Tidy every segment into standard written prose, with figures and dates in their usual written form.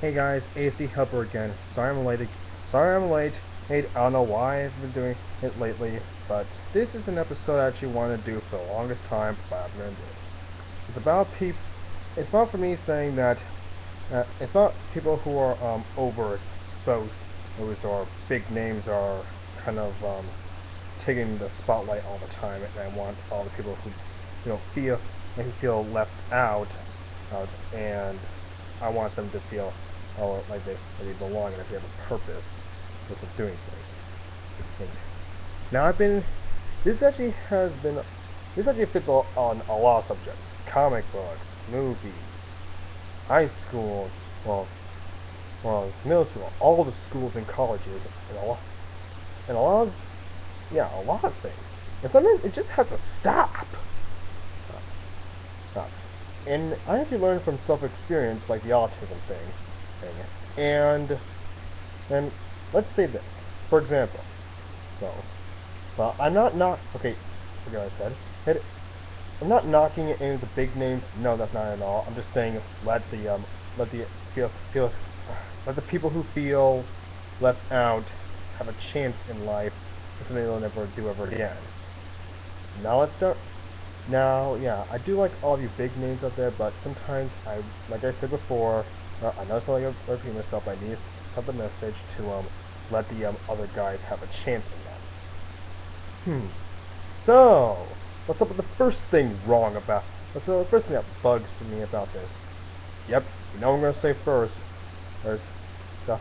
Hey guys, ASD Helper again. Sorry I'm late. Hey, I don't know why I've been doing it lately, but this is an episode I actually wanted to do for the longest time, but I'm gonna do it. It's about people. It's not for me saying that. It's not people who are overexposed, or big names are kind of taking the spotlight all the time, and I want all the people who feel left out, and I want them to feel like they belong and that they have a purpose with doing things. And now this actually fits on a lot of subjects: comic books, movies, high school, well, middle school, all the schools and colleges, and a lot of a lot of things. And sometimes it just has to stop. Uh, and I actually learned from self-experience, like the autism thing. And let's say this, for example. So, well, okay. Forget what I said. I'm not knocking any of the big names. No, that's not at all. I'm just saying let the feel let the people who feel left out have a chance in life for something they'll never do ever again. Now let's start. Now, yeah, I do like all of you big names out there, but sometimes like I said before, I know it's like I'm repeating myself. I need to have the message to let the other guys have a chance in life. So, what's up with the first thing the first thing that bugs me about this? Yep, you know what I'm gonna say first. There's the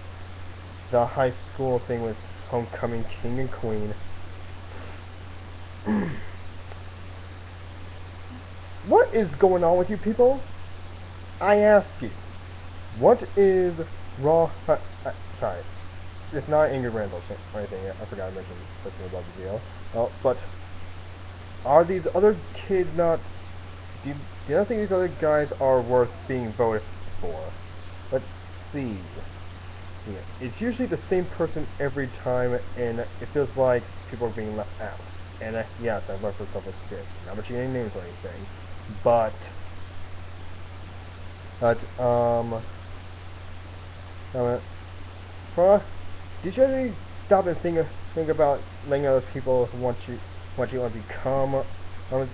high school thing with homecoming king and queen. What is going on with you people? I ask you, what is wrong? Sorry, it's not Ingrid Randall or anything. I forgot to mention this above the deal. But are these other kids not? Do you not think these other guys are worth being voted for? Let's see. Yeah, it's usually the same person every time, and it feels like people are being left out. And yes, I've learned from self-experience. Not mentioning any names or anything, but huh? Did you ever stop and think about letting other people want you to become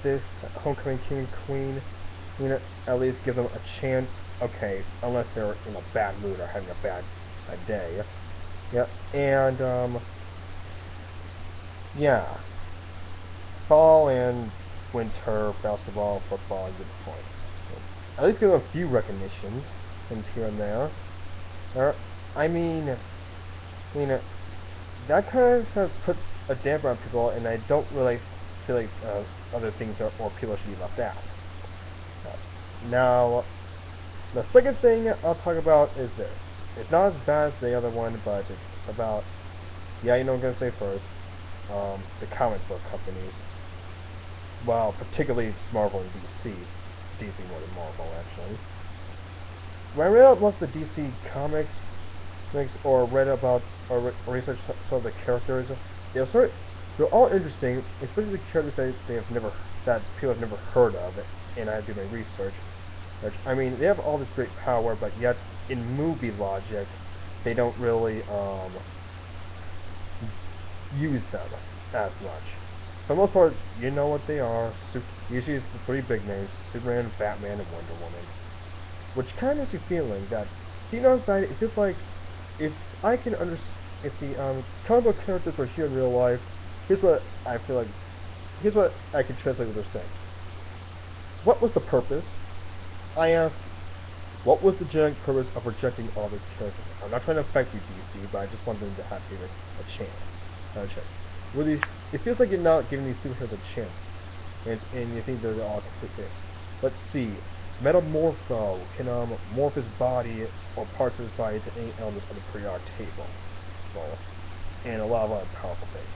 this homecoming king and queen? At least give them a chance. Okay, unless they're in a bad mood or having a bad day. Yeah, and yeah, fall and winter basketball, football, good point. At least give them a few recognitions, things here and there. I mean, that kind of puts a damper on people, and I don't really feel like other things or people should be left out. Now, the second thing I'll talk about is this. It's not as bad as the other one, but it's about, you know what I'm going to say first, the comic book companies. Well, particularly Marvel and DC. DC more than Marvel, actually. When I read out most of the DC comics, or read about, or researched some of the characters, they're all interesting, especially the characters that people have never heard of, and I do my research. I mean, they have all this great power, but yet, in movie logic, they don't really, use them as much. For the most part, you know what they are. Usually it's the three big names: Superman, Batman, and Wonder Woman. Which kind of makes me feeling that, deep down inside, it feels like if I can understand, if the comic book characters were here in real life, here's what I feel like. Here's what I can translate what they're saying. What was the purpose? I ask, what was the genetic purpose of rejecting all these characters? I'm not trying to affect you, DC, but I just want them to have a chance. Not a chance. Really, it feels like you're not giving these superheroes a chance, and you think they're all complete things. Let's see. Metamorpho can morph his body or parts of his body to any element on the periodic table. Well, and a lot of other powerful things.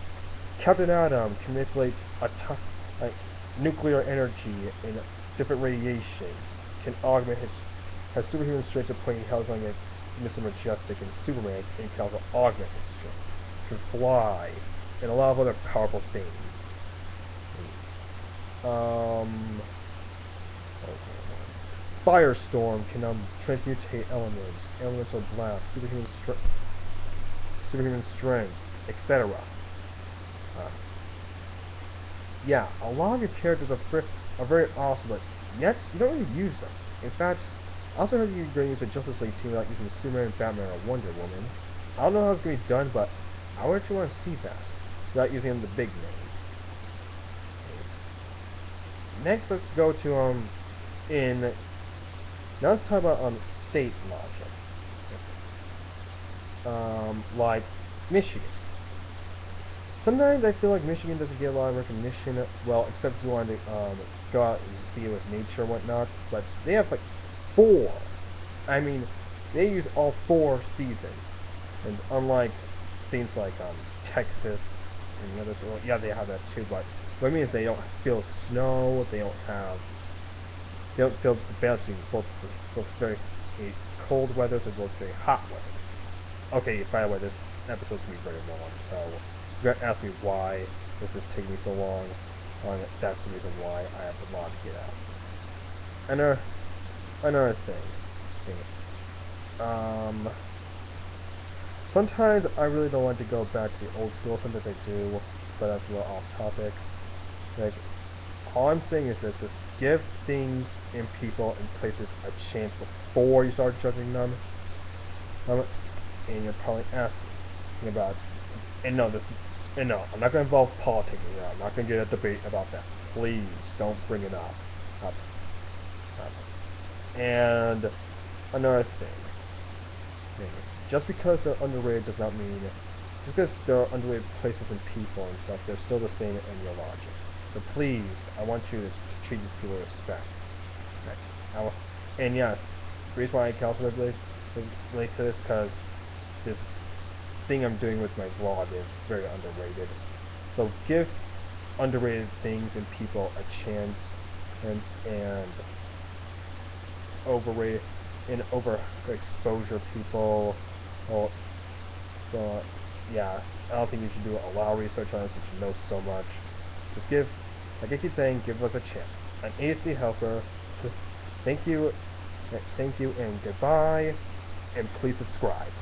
Captain Atom can manipulate like nuclear energy and different radiations. Can augment has superhuman strength to point held against Mr. Majestic, and Superman can also augment his strength. Can fly, and a lot of other powerful things. Firestorm can transmutate elements, elemental blast, superhuman strength, etc. Uh, yeah, a lot of your characters are very awesome, but yet you don't really use them. In fact, I also heard you're going to use a Justice League team without using Superman, Batman, or Wonder Woman. I don't know how it's going to be done, but I would actually want to see that without using the big names. Next, let's go to now let's talk about state logic. Like Michigan. Sometimes I feel like Michigan doesn't get a lot of recognition, well, except if you want to go out and be with nature and whatnot, but they have like 4. I mean, they use all 4 seasons, and unlike things like Texas and others, well, yeah, they have that too, but what I mean is they don't feel snow, they don't feel the balance between both very cold weather and both very hot weather. Okay, by the way, this episode's going to be very long, so you're going to ask me why this is taking me so long, and that's the reason why I have a lot to get out. Another thing. Sometimes I really don't want to go back to the old school, sometimes I do, but that's a little off topic. Like, all I'm saying is this, just give things and people and places a chance before you start judging them. And you're probably asking about, and no, I'm not going to involve politics here. I'm not going to get a debate about that. Please don't bring it up. And another thing, just because they're underrated does not mean, just because there are underrated places and people and stuff, they're still the same in your logic. So please, I want you to treat these people with respect. And yes, the reason why I can also relate to this, because this thing I'm doing with my vlog is very underrated. So give underrated things and people a chance, and overexposure people. Well, so yeah, I don't think you should do a lot of research on this if you know so much. Just give, like I keep saying, give us a chance. I'm ASD Helper. Thank you, and goodbye, and please subscribe.